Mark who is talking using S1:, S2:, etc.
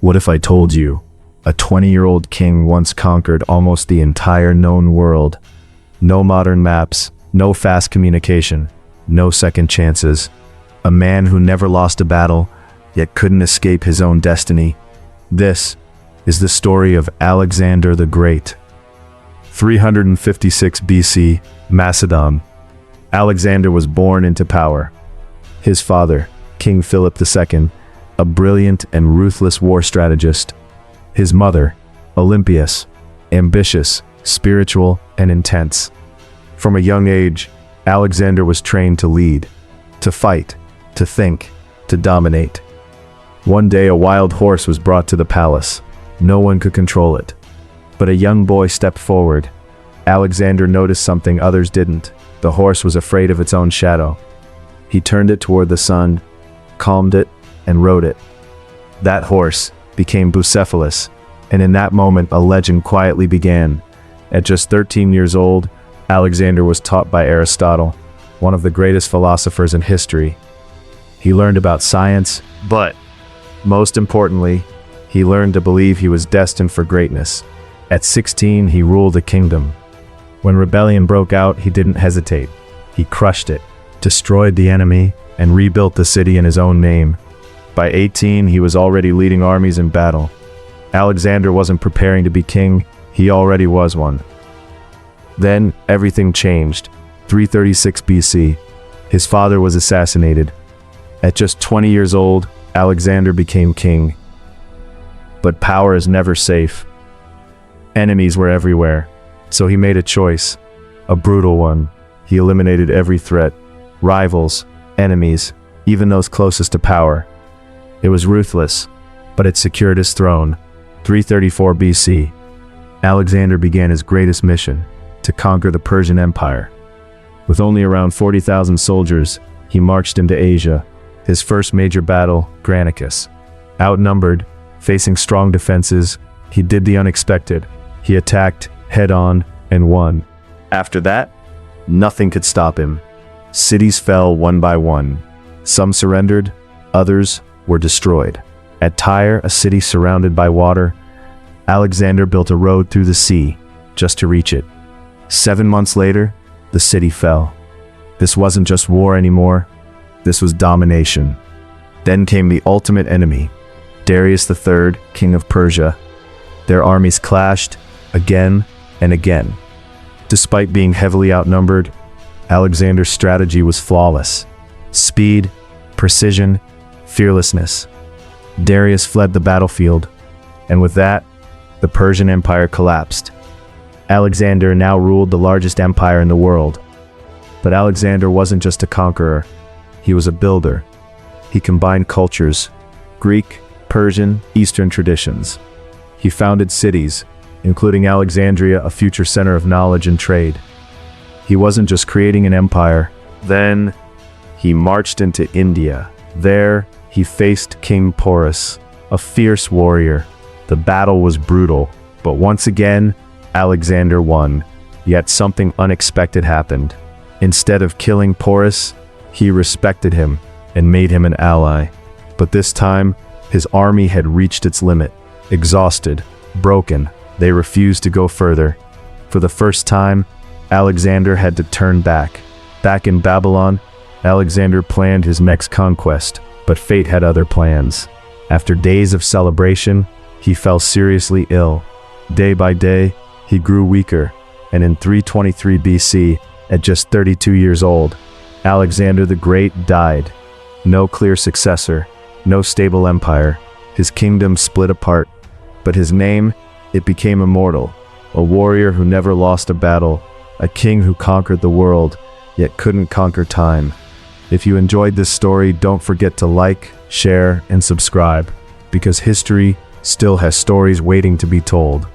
S1: What if I told you a 20-year-old king once conquered almost the entire known world? No modern maps, no fast communication, no second chances. A man who never lost a battle, yet couldn't escape his own destiny. This is the story of Alexander the Great. 356 BC, Macedon. Alexander was born into power. His father, King Philip II, a brilliant and ruthless war strategist. His mother, Olympias, ambitious, spiritual, and intense. From a young age, Alexander was trained to lead, to fight, to think, to dominate. One day a wild horse was brought to the palace. No one could control it. But a young boy stepped forward. Alexander noticed something others didn't. The horse was afraid of its own shadow. He turned it toward the sun, calmed it, and rode it. That horse became Bucephalus, and in that moment a legend quietly began. At just 13 years old, Alexander was taught by Aristotle, one of the greatest philosophers in history. He learned about science, but most importantly, he learned to believe he was destined for greatness. At 16, he ruled a kingdom. When rebellion broke out, he didn't hesitate. He crushed it, destroyed the enemy, and rebuilt the city in his own name. By 18, he was already leading armies in battle. Alexander wasn't preparing to be king, he already was one. Then, everything changed. 336 BC. His father was assassinated. At just 20 years old, Alexander became king. But power is never safe. Enemies were everywhere, so he made a choice, a brutal one. He eliminated every threat, rivals, enemies, even those closest to power. It was ruthless, but it secured his throne. 334 BC. Alexander began his greatest mission, to conquer the Persian Empire. With only around 40,000 soldiers, he marched into Asia. His first major battle, Granicus. Outnumbered, facing strong defenses, he did the unexpected. He attacked head-on and won. After that, nothing could stop him. Cities fell one by one. Some surrendered, others were destroyed. At Tyre, a city surrounded by water, Alexander built a road through the sea just to reach it. 7 months later, the city fell. This wasn't just war anymore, this was domination. Then came the ultimate enemy, Darius III, king of Persia. Their armies clashed again and again. Despite being heavily outnumbered, Alexander's strategy was flawless. Speed, precision, fearlessness. Darius fled the battlefield, and with that, the Persian Empire collapsed. Alexander now ruled the largest empire in the world. But Alexander wasn't just a conqueror, he was a builder. He combined cultures, Greek, Persian, Eastern traditions. He founded cities, including Alexandria, a future center of knowledge and trade. He wasn't just creating an empire. Then, he marched into India. There, he faced King Porus, a fierce warrior. The battle was brutal, but once again, Alexander won. Yet something unexpected happened. Instead of killing Porus, he respected him and made him an ally. But this time, his army had reached its limit. Exhausted, broken, they refused to go further. For the first time, Alexander had to turn back. Back in Babylon, Alexander planned his next conquest, but fate had other plans. After days of celebration, he fell seriously ill. Day by day, he grew weaker, and in 323 BC, at just 32 years old, Alexander the Great died. No clear successor, no stable empire. His kingdom split apart, but his name, it became immortal. A warrior who never lost a battle, a king who conquered the world, yet couldn't conquer time. If you enjoyed this story, don't forget to like, share, and subscribe, because history still has stories waiting to be told.